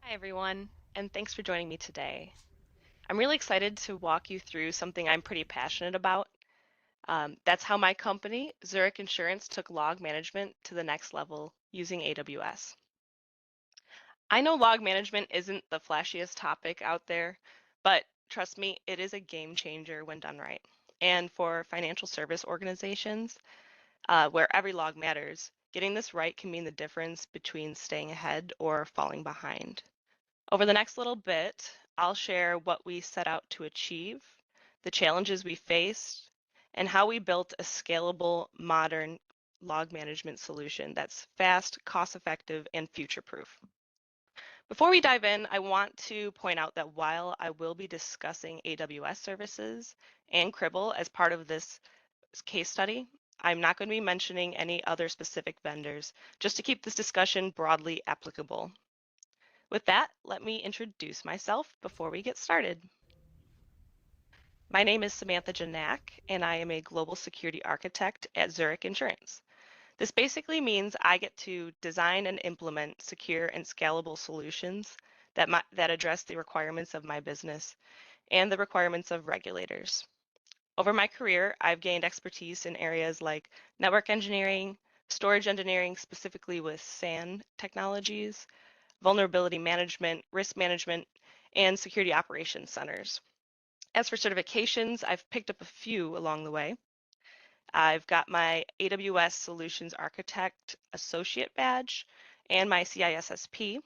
Hi, everyone, and thanks for joining me today. I'm really excited to walk you through something I'm pretty passionate about. That's how my company, Zurich Insurance, took log management to the next level using AWS. I know log management isn't the flashiest topic out there, but trust me, it is a game changer when done right. And for financial service organizations, where every log matters, getting this right can mean the difference between staying ahead or falling behind. Over the next little bit, I'll share what we set out to achieve, the challenges we faced, and how we built a scalable, modern log management solution that's fast, cost-effective, and future-proof. Before we dive in, I want to point out that while I will be discussing AWS services and Cribble as part of this case study, I'm not going to be mentioning any other specific vendors, just to keep this discussion broadly applicable. With that, let me introduce myself before we get started. My name is Samantha Gignac, and I am a global security architect at Zurich Insurance. This basically means I get to design and implement secure and scalable solutions that address the requirements of my business and the requirements of regulators. Over my career, I've gained expertise in areas like network engineering, storage engineering, specifically with SAN technologies, vulnerability management, risk management, and security operations centers. As for certifications, I've picked up a few along the way. I've got my AWS Solutions Architect Associate badge and my CISSP.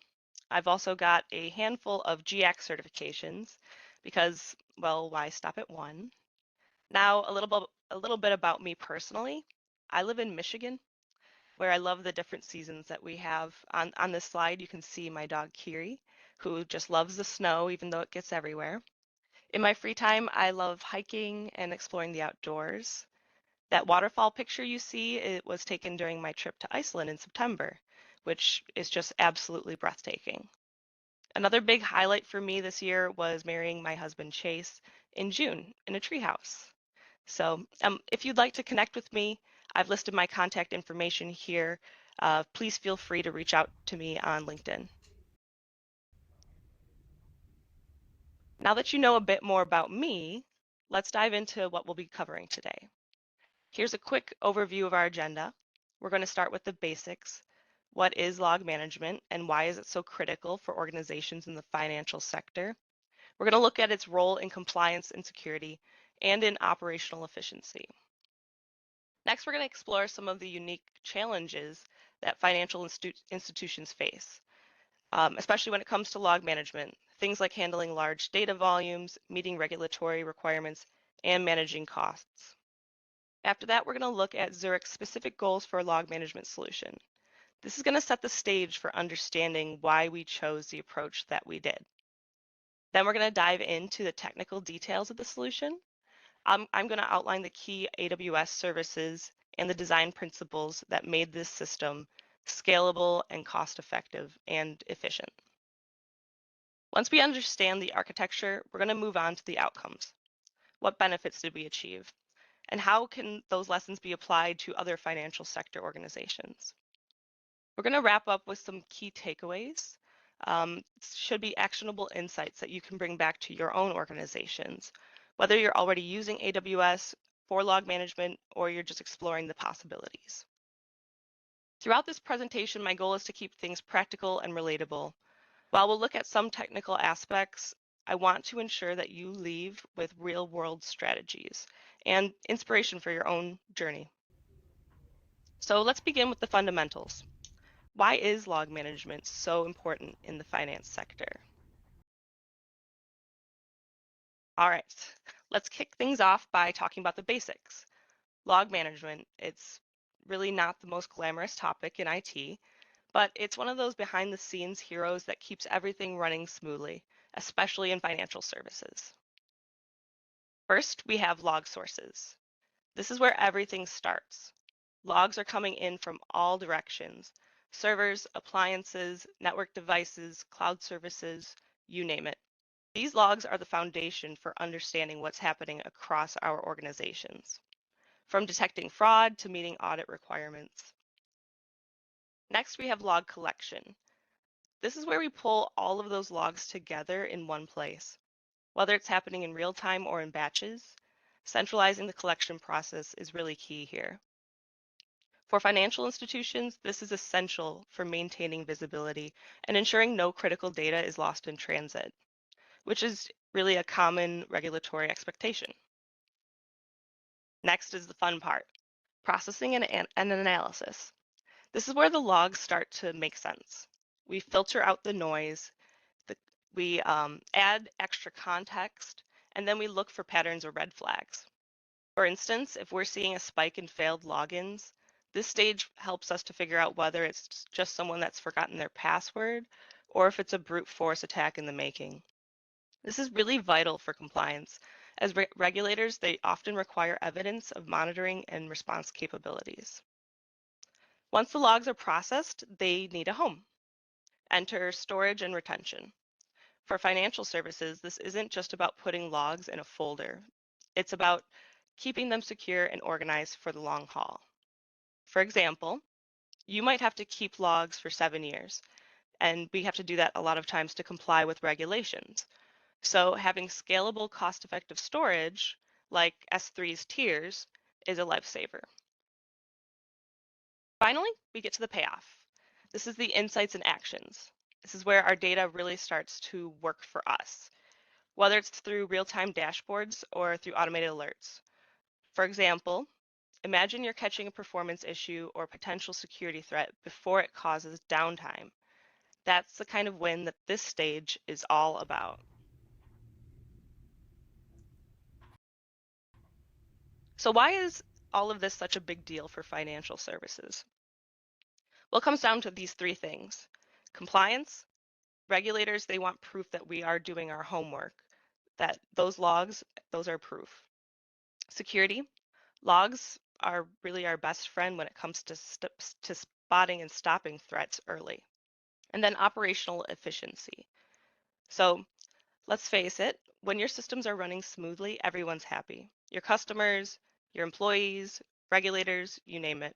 I've also got a handful of GX certifications because, well, why stop at one? Now, a little bit about me personally. I live in Michigan, where I love the different seasons that we have. On this slide, you can see my dog Kiri, who just loves the snow even though it gets everywhere. In my free time, I love hiking and exploring the outdoors. That waterfall picture you see, it was taken during my trip to Iceland in September, which is just absolutely breathtaking. Another big highlight for me this year was marrying my husband Chase in June in a treehouse. So if you'd like to connect with me, I've listed my contact information here. Please feel free to reach out to me on LinkedIn. Now that you know a bit more about me, let's dive into what we'll be covering today. Here's a quick overview of our agenda. We're going to start with the basics. What is log management and why is it so critical for organizations in the financial sector? We're going to look at its role in compliance and security and in operational efficiency. Next, we're going to explore some of the unique challenges that financial institutions face, especially when it comes to log management, things like handling large data volumes, meeting regulatory requirements, and managing costs. After that, we're going to look at Zurich's specific goals for a log management solution. This is going to set the stage for understanding why we chose the approach that we did. Then we're going to dive into the technical details of the solution. I'm going to outline the key AWS services and the design principles that made this system scalable and cost-effective and efficient. Once we understand the architecture, we're going to move on to the outcomes. What benefits did we achieve? And how can those lessons be applied to other financial sector organizations? We're going to wrap up with some key takeaways. Should be actionable insights that you can bring back to your own organizations, whether you're already using AWS for log management or you're just exploring the possibilities. Throughout this presentation, my goal is to keep things practical and relatable. While we'll look at some technical aspects, I want to ensure that you leave with real-world strategies and inspiration for your own journey. So let's begin with the fundamentals. Why is log management so important in the finance sector? All right, let's kick things off by talking about the basics. Log management, it's really not the most glamorous topic in IT, but it's one of those behind the scenes heroes that keeps everything running smoothly, especially in financial services. First, we have log sources. This is where everything starts. Logs are coming in from all directions: servers, appliances, network devices, cloud services, you name it. These logs are the foundation for understanding what's happening across our organizations, from detecting fraud to meeting audit requirements. Next, we have log collection. This is where we pull all of those logs together in one place. Whether it's happening in real time or in batches, centralizing the collection process is really key here. For financial institutions, this is essential for maintaining visibility and ensuring no critical data is lost in transit, which is really a common regulatory expectation. Next is the fun part, processing and analysis. This is where the logs start to make sense. We filter out the noise, we add extra context, and then we look for patterns or red flags. For instance, if we're seeing a spike in failed logins, this stage helps us to figure out whether it's just someone that's forgotten their password or if it's a brute force attack in the making. This is really vital for compliance, as regulators, they often require evidence of monitoring and response capabilities. Once the logs are processed, they need a home. Enter storage and retention. For financial services, this isn't just about putting logs in a folder. It's about keeping them secure and organized for the long haul. For example, you might have to keep logs for 7 years, and we have to do that a lot of times to comply with regulations. So having scalable, cost-effective storage, like S3's tiers, is a lifesaver. Finally, we get to the payoff. This is the insights and actions. This is where our data really starts to work for us, whether it's through real-time dashboards or through automated alerts. For example, imagine you're catching a performance issue or potential security threat before it causes downtime. That's the kind of win that this stage is all about. So why is all of this such a big deal for financial services? Well, it comes down to these three things. Compliance, regulators, they want proof that we are doing our homework, that those logs, those are proof. Security, logs are really our best friend when it comes to spotting and stopping threats early. And then operational efficiency. So let's face it, when your systems are running smoothly, everyone's happy. Your customers, your employees, regulators, you name it.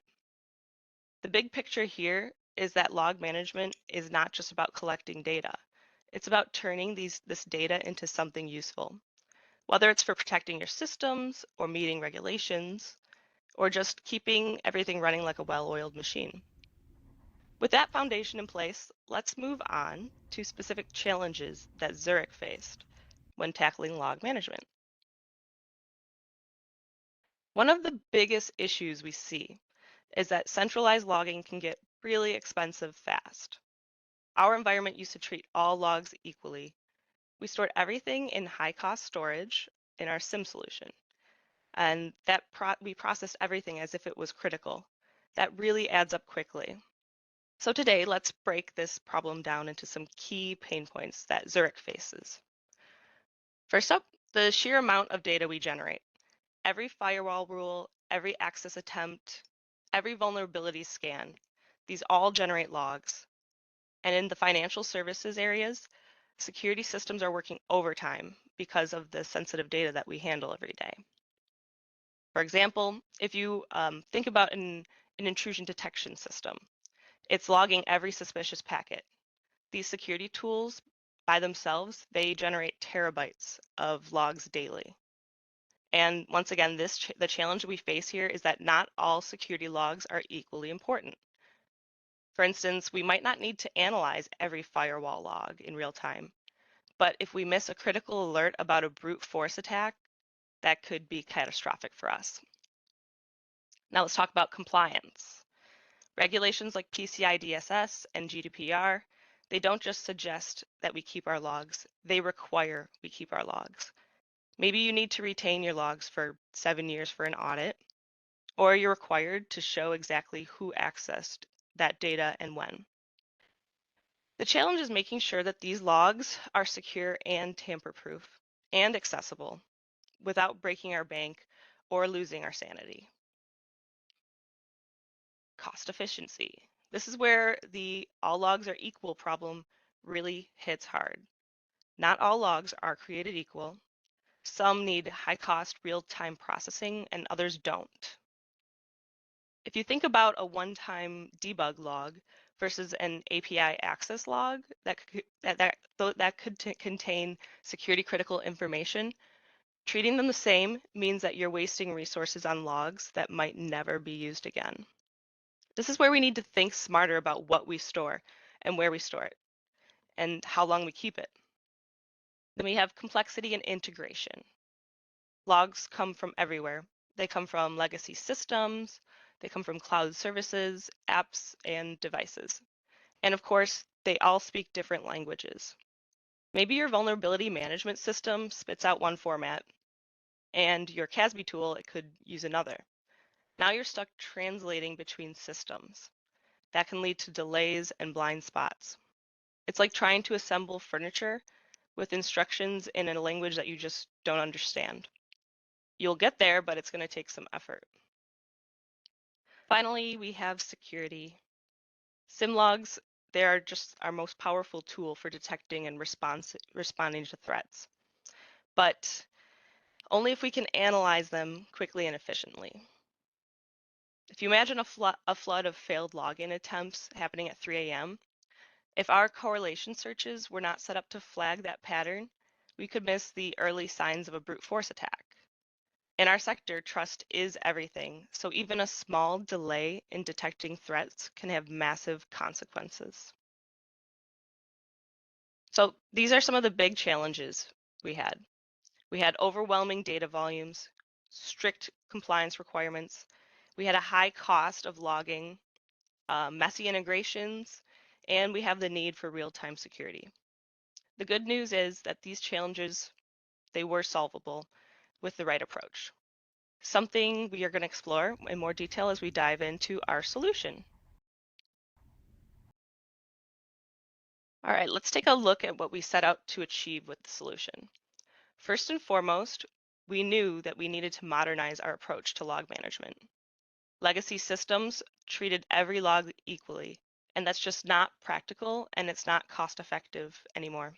The big picture here is that log management is not just about collecting data. It's about turning this data into something useful, whether it's for protecting your systems or meeting regulations, or just keeping everything running like a well-oiled machine. With that foundation in place, let's move on to specific challenges that Zurich faced when tackling log management. One of the biggest issues we see is that centralized logging can get really expensive fast. Our environment used to treat all logs equally. We stored everything in high-cost storage in our SIM solution, and we processed everything as if it was critical. That really adds up quickly. So today, let's break this problem down into some key pain points that Zurich faces. First up, the sheer amount of data we generate. Every firewall rule, every access attempt, every vulnerability scan, these all generate logs. And in the financial services areas, security systems are working overtime because of the sensitive data that we handle every day. For example, if you think about an intrusion detection system, it's logging every suspicious packet. These security tools by themselves, they generate terabytes of logs daily. And once again, the challenge we face here is that not all security logs are equally important. For instance, we might not need to analyze every firewall log in real time, but if we miss a critical alert about a brute force attack, that could be catastrophic for us. Now let's talk about compliance. Regulations like PCI DSS and GDPR, they don't just suggest that we keep our logs, they require we keep our logs. Maybe you need to retain your logs for 7 years for an audit, or you're required to show exactly who accessed that data and when. The challenge is making sure that these logs are secure and tamper-proof and accessible without breaking our bank or losing our sanity. Cost efficiency. This is where the all logs are equal problem really hits hard. Not all logs are created equal. Some need high-cost real-time processing and others don't. If you think about a one-time debug log, versus an API access log that could contain security critical information. Treating them the same means that you're wasting resources on logs that might never be used again. This is where we need to think smarter about what we store and where we store it and how long we keep it. Then we have complexity and integration. Logs come from everywhere. They come from legacy systems, they come from cloud services, apps, and devices. And of course, they all speak different languages. Maybe your vulnerability management system spits out one format, and your CASB tool, it could use another. Now you're stuck translating between systems. That can lead to delays and blind spots. It's like trying to assemble furniture with instructions in a language that you just don't understand. You'll get there, but it's going to take some effort. Finally, we have security. SIM logs, they are just our most powerful tool for detecting and responding to threats, but only if we can analyze them quickly and efficiently. If you imagine a flood of failed login attempts happening at 3 a.m., if our correlation searches were not set up to flag that pattern, we could miss the early signs of a brute force attack. In our sector, trust is everything, so even a small delay in detecting threats can have massive consequences. So these are some of the big challenges we had. We had overwhelming data volumes, strict compliance requirements. We had a high cost of logging, messy integrations, and we have the need for real-time security. The good news is that these challenges, they were solvable with the right approach. Something we are going to explore in more detail as we dive into our solution. All right, let's take a look at what we set out to achieve with the solution. First and foremost, we knew that we needed to modernize our approach to log management. Legacy systems treated every log equally, and that's just not practical and it's not cost effective anymore.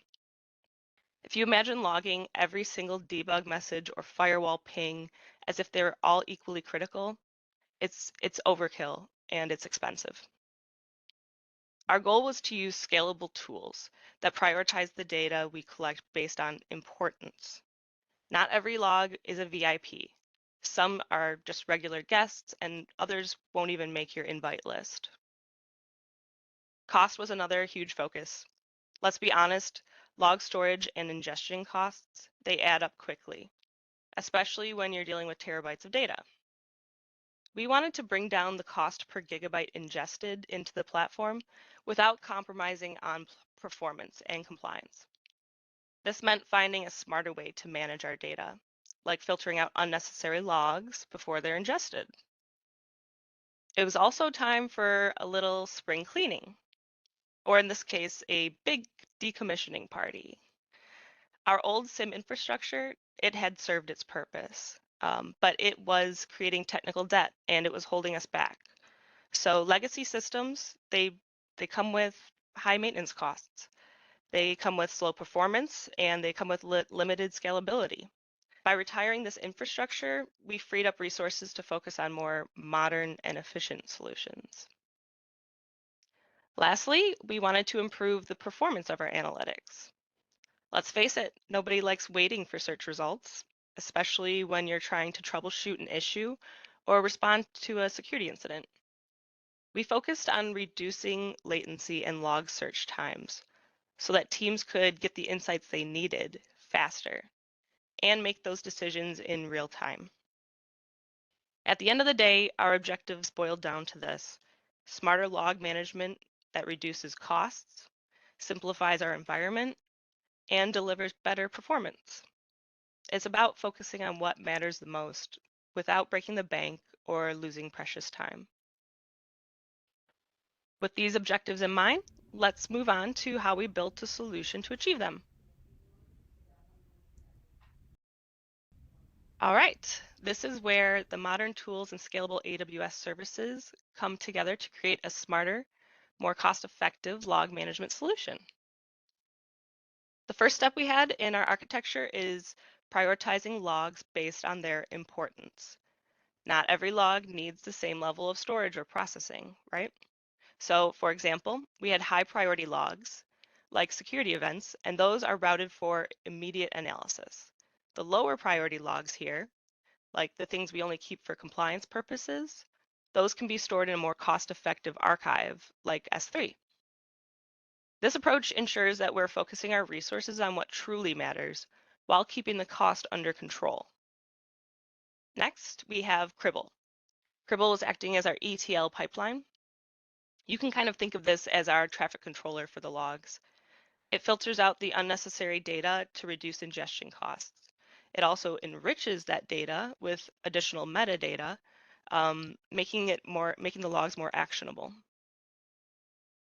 If you imagine logging every single debug message or firewall ping as if they're all equally critical, it's overkill and it's expensive. Our goal was to use scalable tools that prioritize the data we collect based on importance. Not every log is a VIP. Some are just regular guests and others won't even make your invite list. Cost was another huge focus. Let's be honest, log storage and ingestion costs, they add up quickly, especially when you're dealing with terabytes of data. We wanted to bring down the cost per gigabyte ingested into the platform without compromising on performance and compliance. This meant finding a smarter way to manage our data, like filtering out unnecessary logs before they're ingested. It was also time for a little spring cleaning, or in this case, a big decommissioning party. Our old SIM infrastructure, it had served its purpose, but it was creating technical debt and it was holding us back. So legacy systems, they come with high maintenance costs. They come with slow performance and they come with limited scalability. By retiring this infrastructure, we freed up resources to focus on more modern and efficient solutions. Lastly, we wanted to improve the performance of our analytics. Let's face it, nobody likes waiting for search results, especially when you're trying to troubleshoot an issue or respond to a security incident. We focused on reducing latency and log search times so that teams could get the insights they needed faster and make those decisions in real time. At the end of the day, our objectives boiled down to this: smarter log management that reduces costs, simplifies our environment, and delivers better performance. It's about focusing on what matters the most without breaking the bank or losing precious time. With these objectives in mind, let's move on to how we built a solution to achieve them. All right, this is where the modern tools and scalable AWS services come together to create a smarter, more cost-effective log management solution. The first step we had in our architecture is prioritizing logs based on their importance. Not every log needs the same level of storage or processing, right? So for example, we had high priority logs like security events, and those are routed for immediate analysis. The lower priority logs here, like the things we only keep for compliance purposes, those can be stored in a more cost-effective archive like S3. This approach ensures that we're focusing our resources on what truly matters while keeping the cost under control. Next, we have Cribble. Cribble is acting as our ETL pipeline. You can kind of think of this as our traffic controller for the logs. It filters out the unnecessary data to reduce ingestion costs. It also enriches that data with additional metadata, making the logs more actionable.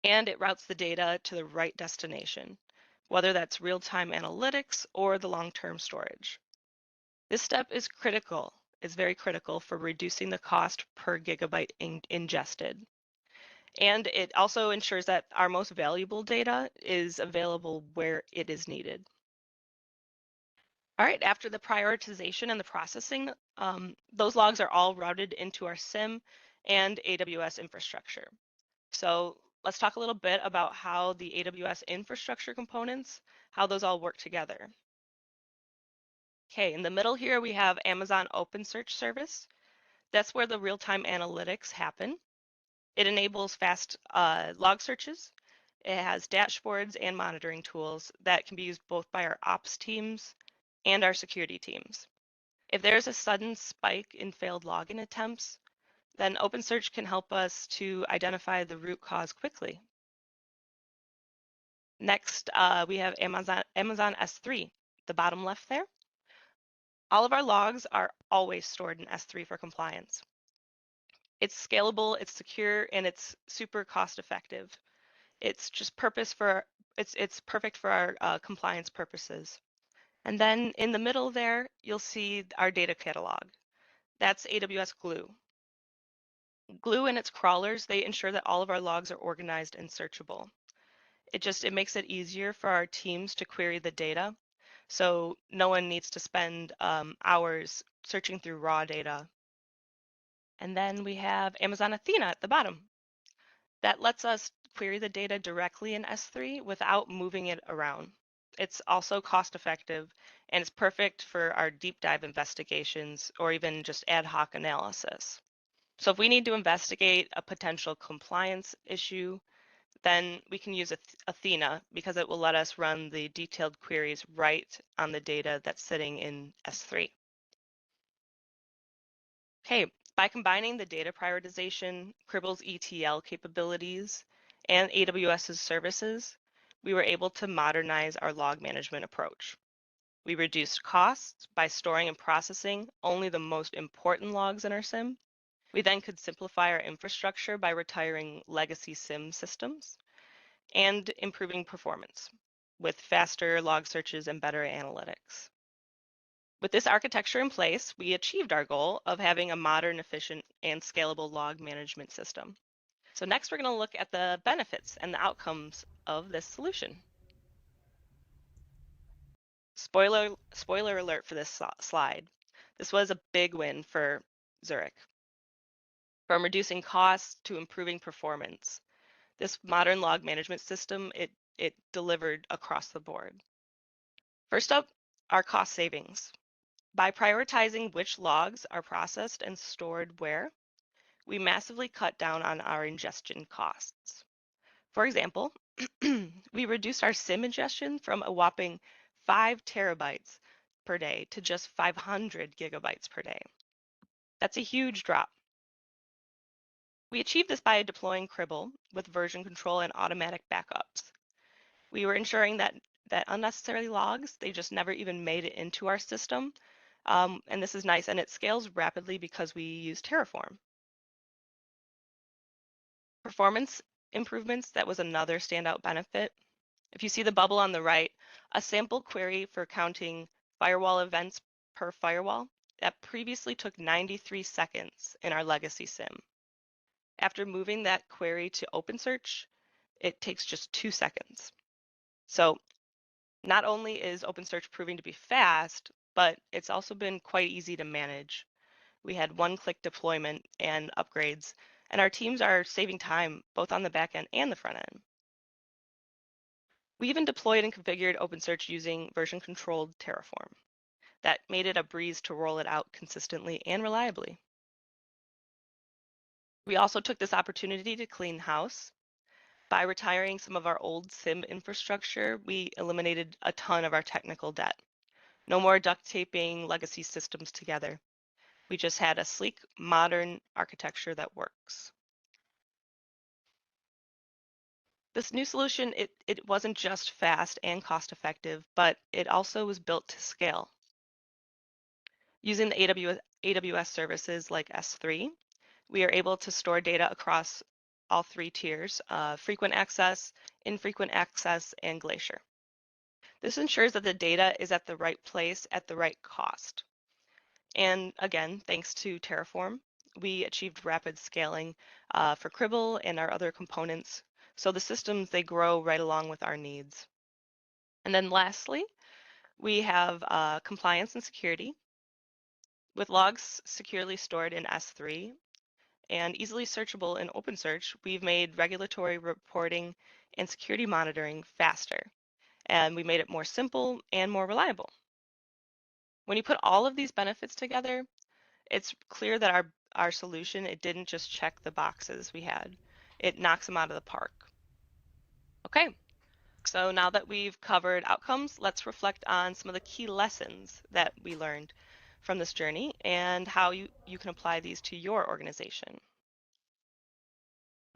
And it routes the data to the right destination, whether that's real-time analytics or the long-term storage. This step is very critical for reducing the cost per gigabyte ingested. And it also ensures that our most valuable data is available where it is needed. All right, after the prioritization and the processing, those logs are all routed into our SIM and AWS infrastructure. So let's talk a little bit about how the AWS infrastructure components, how those all work together. Okay, in the middle here, we have Amazon OpenSearch service. That's where the real-time analytics happen. It enables fast log searches. It has dashboards and monitoring tools that can be used both by our ops teams and our security teams. If there's a sudden spike in failed login attempts, then OpenSearch can help us to identify the root cause quickly. Next, we have Amazon S3, the bottom left there. All of our logs are always stored in S3 for compliance. It's scalable, it's secure, and it's super cost effective. It's just it's perfect for our compliance purposes. And then in the middle there, you'll see our data catalog. That's AWS Glue. Glue and its crawlers, they ensure that all of our logs are organized and searchable. It makes it easier for our teams to query the data, so no one needs to spend hours searching through raw data. And then we have Amazon Athena at the bottom. That lets us query the data directly in S3 without moving it around. It's also cost effective and it's perfect for our deep dive investigations or even just ad hoc analysis. So if we need to investigate a potential compliance issue, then we can use Athena because it will let us run the detailed queries right on the data that's sitting in S3. Okay, by combining the data prioritization, Cribble's ETL capabilities, and AWS's services, we were able to modernize our log management approach. We reduced costs by storing and processing only the most important logs in our SIM. We then could simplify our infrastructure by retiring legacy SIM systems and improving performance with faster log searches and better analytics. With this architecture in place, we achieved our goal of having a modern, efficient, and scalable log management system. So next, we're going to look at the benefits and the outcomes of this solution. Spoiler alert for this slide. This was a big win for Zurich. From reducing costs to improving performance, this modern log management system, it delivered across the board. First up, our cost savings. By prioritizing which logs are processed and stored where, we massively cut down on our ingestion costs. For example, we reduced our SIM ingestion from a whopping 5 terabytes per day to just 500 gigabytes per day. That's a huge drop. We achieved this by deploying Cribble with version control and automatic backups. We were ensuring that unnecessary logs, they just never even made it into our system. And this is nice, and it scales rapidly because we use Terraform. Performance improvements, that was another standout benefit. If you see the bubble on the right, a sample query for counting firewall events per firewall, that previously took 93 seconds in our legacy SIM. After moving that query to OpenSearch, it takes just 2 seconds. So not only is OpenSearch proving to be fast, but it's also been quite easy to manage. We had one-click deployment and upgrades and our teams are saving time both on the back end and the front end. We even deployed and configured OpenSearch using version-controlled Terraform. That made it a breeze to roll it out consistently and reliably. We also took this opportunity to clean house. By retiring some of our old SIM infrastructure, we eliminated a ton of our technical debt. No more duct taping legacy systems together. We just had a sleek, modern architecture that works. This new solution, it wasn't just fast and cost effective, but it also was built to scale. Using the AWS services like S3, we are able to store data across all three tiers, frequent access, infrequent access, and Glacier. This ensures that the data is at the right place at the right cost. And again, thanks to Terraform, we achieved rapid scaling for Cribble and our other components. So the systems, they grow right along with our needs. And then lastly, we have compliance and security. With logs securely stored in S3 and easily searchable in OpenSearch, we've made regulatory reporting and security monitoring faster. And we made it more simple and more reliable. When you put all of these benefits together, it's clear that our solution, it didn't just check the boxes we had. It knocks them out of the park. Okay, so now that we've covered outcomes, let's reflect on some of the key lessons that we learned from this journey and how you can apply these to your organization.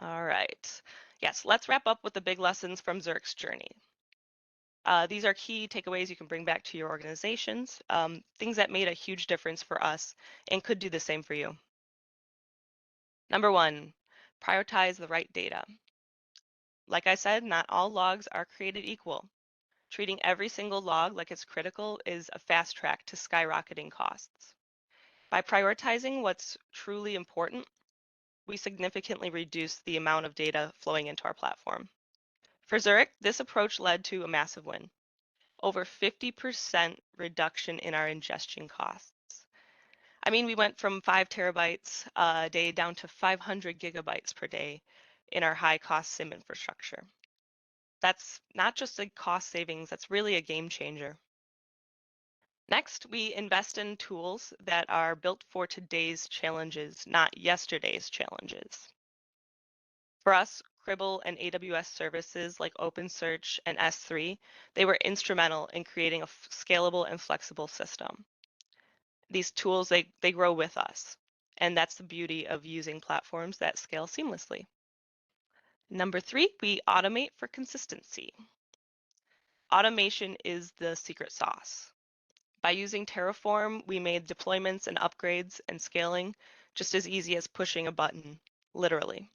All right. Yes, let's wrap up with the big lessons from Zurich's journey. These are key takeaways you can bring back to your organizations, things that made a huge difference for us and could do the same for you. Number one, prioritize the right data. Like I said, not all logs are created equal. Treating every single log like it's critical is a fast track to skyrocketing costs. By prioritizing what's truly important, we significantly reduce the amount of data flowing into our platform. For Zurich, this approach led to a massive win. Over 50% reduction in our ingestion costs. I mean, we went from 5 terabytes a day down to 500 gigabytes per day in our high cost SIM infrastructure. That's not just a cost savings, that's really a game changer. Next, we invest in tools that are built for today's challenges, not yesterday's challenges. For us, Cribble and AWS services like OpenSearch and S3, they were instrumental in creating a scalable and flexible system. These tools, they grow with us. And that's the beauty of using platforms that scale seamlessly. Number three, we automate for consistency. Automation is the secret sauce. By using Terraform, we made deployments and upgrades and scaling just as easy as pushing a button, literally.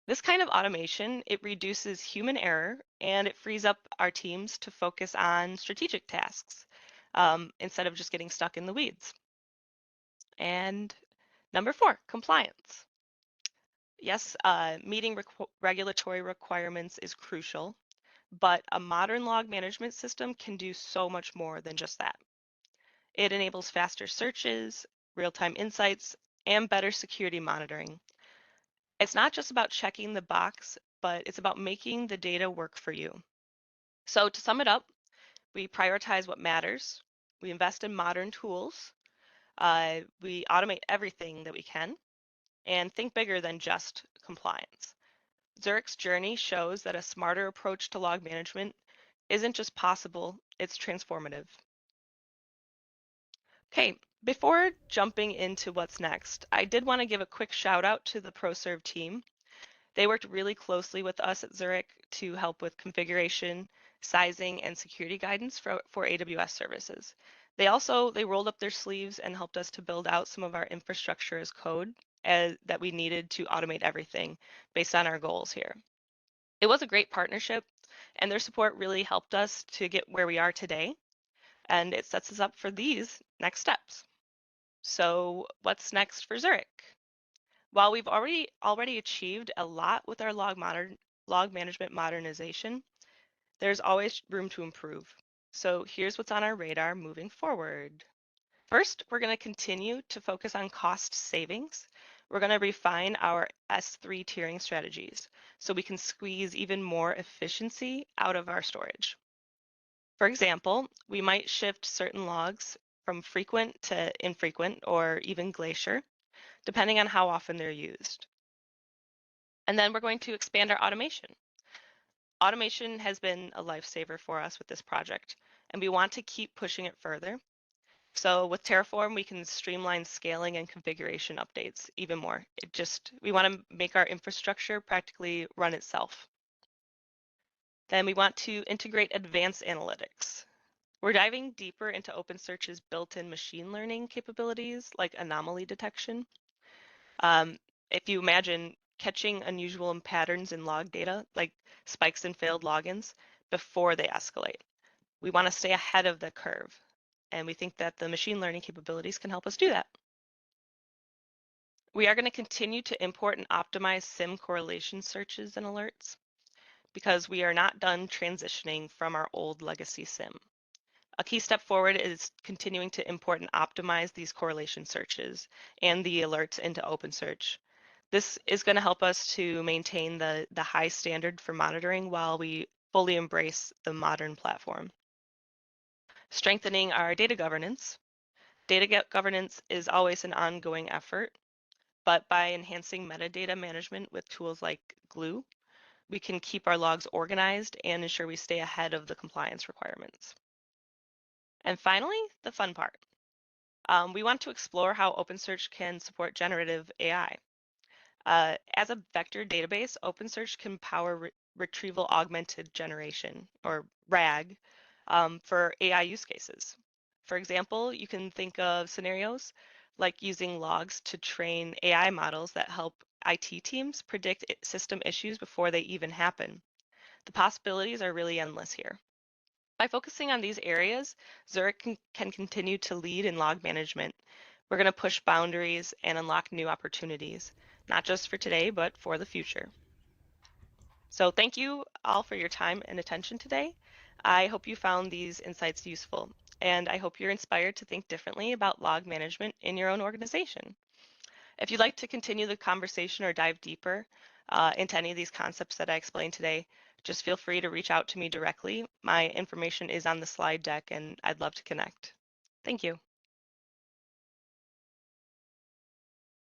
This kind of automation, it reduces human error and it frees up our teams to focus on strategic tasks instead of just getting stuck in the weeds. And number four, compliance. Yes, meeting regulatory requirements is crucial, but a modern log management system can do so much more than just that. It enables faster searches, real-time insights, and better security monitoring. It's not just about checking the box, but it's about making the data work for you. So to sum it up, we prioritize what matters, we invest in modern tools, we automate everything that we can, and think bigger than just compliance. Zurich's journey shows that a smarter approach to log management isn't just possible, it's transformative. Okay, before jumping into what's next, I did want to give a quick shout out to the ProServe team. They worked really closely with us at Zurich to help with configuration, sizing, and security guidance for AWS services. They rolled up their sleeves and helped us to build out some of our infrastructure as code that we needed to automate everything based on our goals here. It was a great partnership, and their support really helped us to get where we are today, and it sets us up for these next steps. So what's next for Zurich? While we've already achieved a lot with our log management modernization, there's always room to improve. So here's what's on our radar moving forward. First, we're going to continue to focus on cost savings. we're going to refine our S3 tiering strategies so we can squeeze even more efficiency out of our storage. For example, we might shift certain logs from frequent to infrequent or even glacier, depending on how often they're used. And then we're going to expand our automation. Automation has been a lifesaver for us with this project, and we want to keep pushing it further. So with Terraform, we can streamline scaling and configuration updates even more. We want to make our infrastructure practically run itself. Then we want to integrate advanced analytics. We're diving deeper into OpenSearch's built-in machine learning capabilities like anomaly detection. If you imagine catching unusual patterns in log data, like spikes and failed logins, before they escalate. We want to stay ahead of the curve, and we think that the machine learning capabilities can help us do that. We are going to continue to import and optimize SIM correlation searches and alerts because we are not done transitioning from our old legacy SIM. A key step forward is continuing to import and optimize these correlation searches and the alerts into OpenSearch. This is going to help us to maintain the high standard for monitoring while we fully embrace the modern platform. Strengthening our data governance. Data governance is always an ongoing effort, but by enhancing metadata management with tools like Glue, we can keep our logs organized and ensure we stay ahead of the compliance requirements. And finally, the fun part. We want to explore how OpenSearch can support generative AI. As a vector database, OpenSearch can power retrieval augmented generation, or RAG, for AI use cases. For example, you can think of scenarios like using logs to train AI models that help IT teams predict system issues before they even happen. The possibilities are really endless here. By focusing on these areas, Zurich can continue to lead in log management. We're going to push boundaries and unlock new opportunities, not just for today, but for the future. So thank you all for your time and attention today. I hope you found these insights useful, and I hope you're inspired to think differently about log management in your own organization. If you'd like to continue the conversation or dive deeper into any of these concepts that I explained today, just feel free to reach out to me directly. My information is on the slide deck, and I'd love to connect. Thank you.